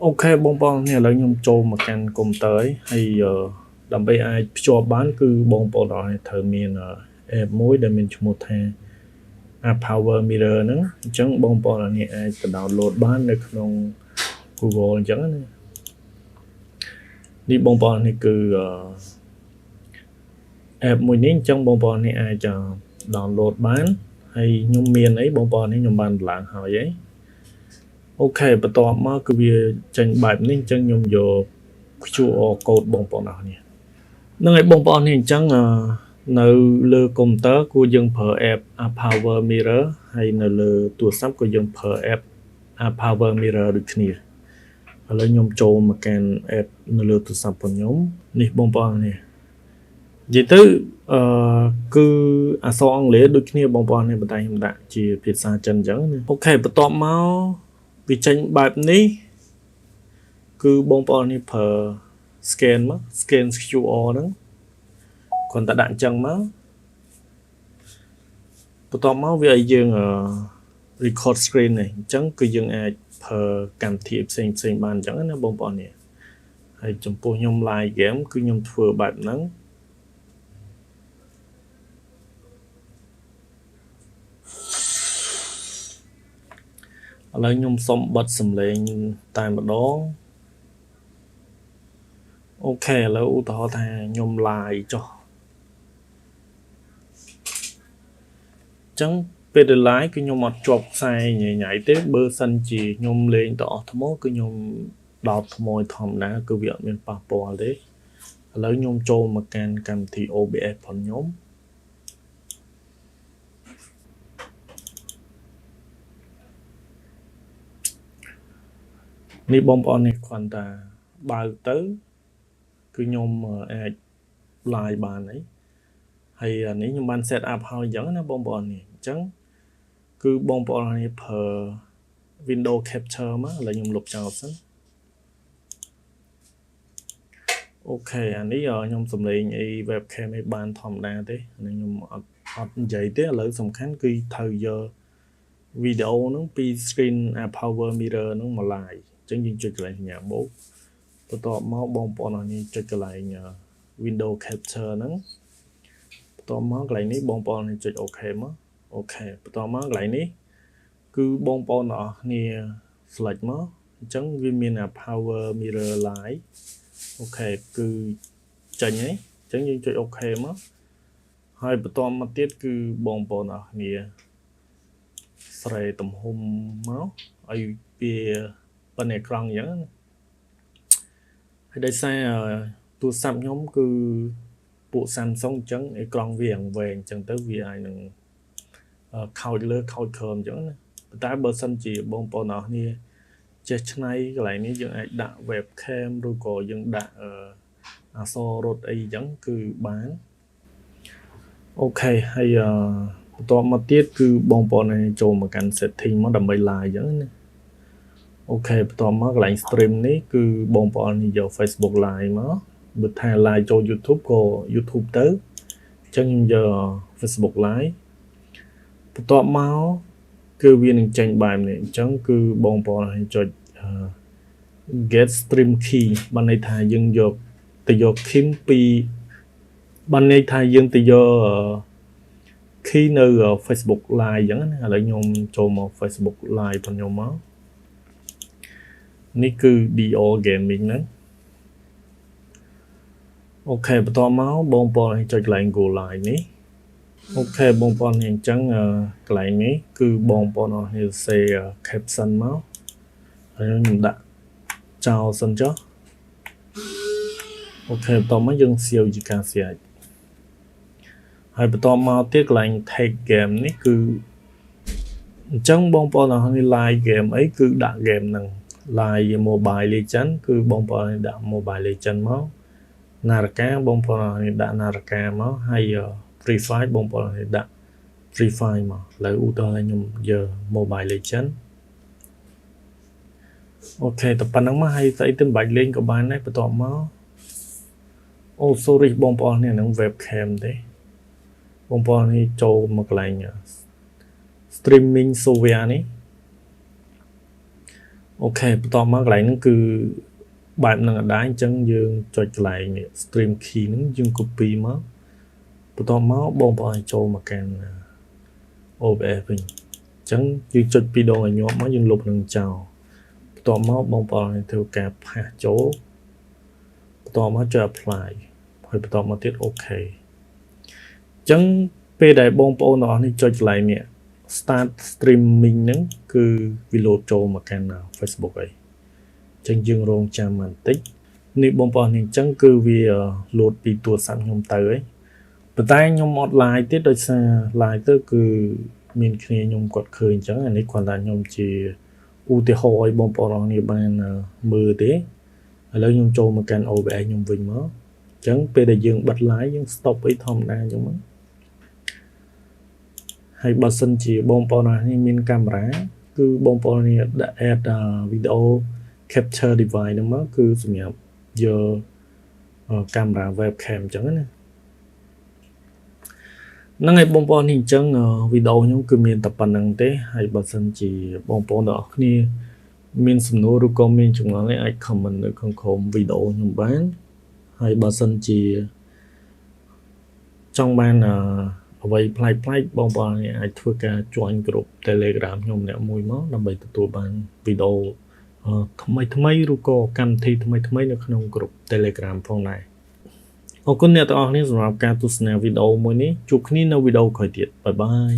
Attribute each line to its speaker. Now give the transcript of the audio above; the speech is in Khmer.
Speaker 1: ok បងប្អូននេះឥឡូវខ្ញុំចូលមកកាន់កុំព្យូទ័រហើយដើម្បីអាចភ្ជាប់បានគឺបងប្អូនអរត្រូវមាន app មួយដែលមានឈ្មោះថា App Power Mirror ហ្នឹងអញ្ចឹងបងប្អូននេះអាចទៅ download បាននៅក្នុង Google អញ្ចឹងណានេះបងប្អូននេះគឺapp មួយនេះអញ្ចឹងបងប្អូននេះអាច download បានហើយខ្ញុំមានអីបងប្អូននេះខ្ញុំបានឡើងហើយអីអូខេបន្ទាប់មកគឺវាចេញបែបនេះអញ្ចឹងខ្ញុំយក QR code បងប្អូនអរនេះហ្នឹងហើយបងប្អូននេះអញ្ចឹងនៅលើកុំព្យូទ័រគួរយើងប្រើ app Power Mirror ហើយនៅលើទូរស័ព្ទក៏យើងប្រើ app Power Mirror ដូចគ្នាឥឡូវខ្ញុំចូលមកកាន់ app នៅលើទូរស័ព្ទរបស់ខ្ញុំនេះបងប្អូននេះនិយាយទៅគឺអក្សរអង់គ្លេសដូចគ្នាបងប្អូននេះបន្តែខ្ញុំដាក់ជាភាសាចិនអញ្ចឹងអូខេបន្ទាប់មកវាចេញបែបនេះគឺបងប្អូននេះប្រើ scan មក scan QR ហ្នឹងគ្រាន់តែដាក់អញ្ចឹងមកបន្ទាប់មកវាឲ្យយើងrecord screen នេះអញ្ចឹងគឺយើងអាចប្រើកម្មវិធីផ្សេងបានអញ្ចឹងណាបងប្អូននេះហើយចំពោះខ្ញុំ live game គឺខ្ញុំធ្វើបែបហ្នឹងឥឡូវខ្ញុំសុំបិទសំឡេងតែម្ដងអូខេឥឡូវឧទាហរណ៍ថាខ្ញុំ live ចុះចឹងពេលទៅ live គឺខ្ញុំអត់ជាប់ខ្សែញ៉ៃទេបើសិនជាខ្ញុំលេងទៅអស់ថ្មគឺខ្ញុំដោតថ្មធម្មតាគឺវាអត់មានប៉ះពាល់ទេឥឡូវខ្ញុំចូលមកកាន់កម្មវិធី OBS ផងខ្ញុំនេះបងប្អូននេះគ្រាន់តែបើកទៅគឺខ្ញុំអាច live បានហើយនេះខ្ញុំបាន set up ហើយអញ្ចឹងណាបងប្អូននេះអញ្ចឹងគឺបងប្អូននេះប្រើ window capture មកឥឡូវខ្ញុំលុបចោលសិនអូខេអានេះខ្ញុំសំឡេងអី webcam ឯបានធម្មតាទេខ្ញុំអត់និយាយទេឥឡូវសំខាន់គឺត្រូវយកវីដេអូហ្នឹងពី screen Power Mirror ហ្នឹងមក live អញ្ចឹងយើងចុចកន្លែងសញ្ញាបូកបន្ទាប់មកបងប្អូននេះចុចកន្លែង window capture ហ្នឹងបន្ទាប់មកកន្លែងនេះបងប្អូនចុច OK មកអូខេបន្ទាប់មកកន្លែងនេះគឺបងប្អូនអរគ្នា select មកអញ្ចឹងវាមាន Power Mirror live អូខេគឺចេញហើយអញ្ចឹងយើងចុច OK មកហើយបន្ទាប់មកទៀតគឺបងប្អូនអរគ្នាស្រែទំហំមកឲ្យវាប៉ុនអេក្រង់អញ្ចឹងហើយដោយសារទូរស័ព្ទខ្ញុំគឺពួក Samsung អញ្ចឹងអេក្រង់វាវែងអញ្ចឹងទៅវាអាចនឹងខោចលើខោចក្រោមអញ្ចឹងណាប៉ុន្តែបើសិនជាបងប្អូនអរគ្នាចេះឆ្នៃកន្លែងនេះយើងអាចដាក់ webcam ឬក៏យើងដាក់អក្សររត់អីអញ្ចឹងគឺបានអូខេហើយបន្ទាប់មកទៀតគឺបងប្អូនចូលមកកាន់ setting មកដើម្បី live អញ្ចឹងណាអូខេបន្ទាប់មកកន្លែង stream នេះគឺបងប្អូនយក Facebook live មកបើថា live ចូល YouTube ក៏ YouTube ទៅអញ្ចឹងខ្ញុំយក Facebook live បន្ទាប់មកគឺវានឹងចេញបែបនេះអញ្ចឹងគឺបងប្អូនចុច get stream key បានន័យថាយើងយកទៅយក key ពីបានន័យថាយើងទៅយក key នៅ Facebook live អញ្ចឹងណាឥឡូវខ្ញុំចូលមក Facebook live របស់ខ្ញុំមកនេះគឺ DO Gaming ហ្នឹងអូខេបន្ទាប់មកបងប្អូនចុចកន្លែង Go Live នេះអូខេបងប្អូនអញ្ចឹងកន្លែងនេះគឺបងប្អូនអរគ្នាសេ caption មកហើយខ្ញុំដាក់ចោលសិនចុះអូខេបន្ទាប់មកយើងសៀវជាការស្រាច់ហើយបន្ទាប់មកទៀតកន្លែង take game នេះគឺអញ្ចឹងបងប្អូនអរគ្នា live game អីគឺដាក់ game ហ្នឹង live Mobile Legend គឺបងប្អូនដាក់ Mobile Legend មកនារកាបងប្អូននេះដាក់នារកាមកហើយ Free Fire បងប្អូននេះដាក់ Free Fire មកឥឡូវឧទាហរណ៍ខ្ញុំយក Mobile Legend អូខេតែប៉ុណ្្នឹងមកហើយស្អីទៅមិនបាច់លេងក៏បានដែរបន្ទាប់មកអូ sorry បងប្អូននេះនឹង webcam ទេបងប្អូននេះចូលមកកន្លែង streaming software នេះ ok បន្តមកកន្លែងហ្នឹងគឺបែបហ្នឹងអត់ដែរអញ្ចឹងយើងចុចកន្លែងនេះ stream key ហ្នឹងយើង copy មកបន្តមកបងប្អូនឲ្យចូលមកកាន់ OBS វិញអញ្ចឹងយើងចុចពីរដងឲ្យញាប់មកយើងលុបនឹងចោលបន្តមកបងប្អូនឲ្យធ្វើការផាសចូលបន្តមកចុច apply ហើយបន្តមកទៀត ok អញ្ចឹងពេលដែលបងប្អូនទាំងអស់នេះចុចកន្លែងនេះ start streaming ហ្នឹងគឺវាលោតចូលមកកាន់ Facebook ហើយអញ្ចឹងយើងរងចាំបន្តិចនេះបងប្អូននេះអញ្ចឹងគឺវាលោតពីទូរស័ព្ទខ្ញុំទៅហើយប៉ុន្តែខ្ញុំអត់ live ទៀតដោយសារ live ទៅគឺមានគ្នាខ្ញុំគាត់ឃើញអញ្ចឹងអានេះគាត់ថាខ្ញុំជាឧទាហរណ៍ឲ្យបងប្អូនអរគ្នាបានមើលទេឥឡូវខ្ញុំចូលមកកាន់ OBS ខ្ញុំវិញមកអញ្ចឹងពេលដែលយើងបិទ live យើង stop អីធម្មតាអញ្ចឹងមកហើយបើសិនជាបងប្អូននេះមានកាមេរ៉ាគឺបងប្អូននេះដាក់ add video capture device ហ្នឹងមកគឺសម្រាប់យកកាមេរ៉ា webcam អញ្ចឹងណាហ្នឹងហើយបងប្អូននេះអញ្ចឹងវីដេអូខ្ញុំគឺមានតែប៉ុណ្្នឹងទេហើយបើសិនជាបងប្អូនទាំងអស់គ្នាមានសំណួរឬក៏មានចម្ងល់អីអាច comment នៅក្នុងក្រុមវីដេអូខ្ញុំបានហើយបើសិនជាចង់បានអ្វីប្លែកៗបងប្អូនអាចធ្វើការ join group Telegram ខ្ញុំអ្នកមួយមកដើម្បីទទួលបានវីដេអូថ្មីឬក៏កម្មវិធីថ្មីនៅក្នុង group Telegram ផងដែរអរគុណអ្នកទាំងអស់គ្នាសម្រាប់ការទស្សនាវីដេអូមួយនេះជួបគ្នានៅវីដេអូក្រោយទៀតបាយបាយ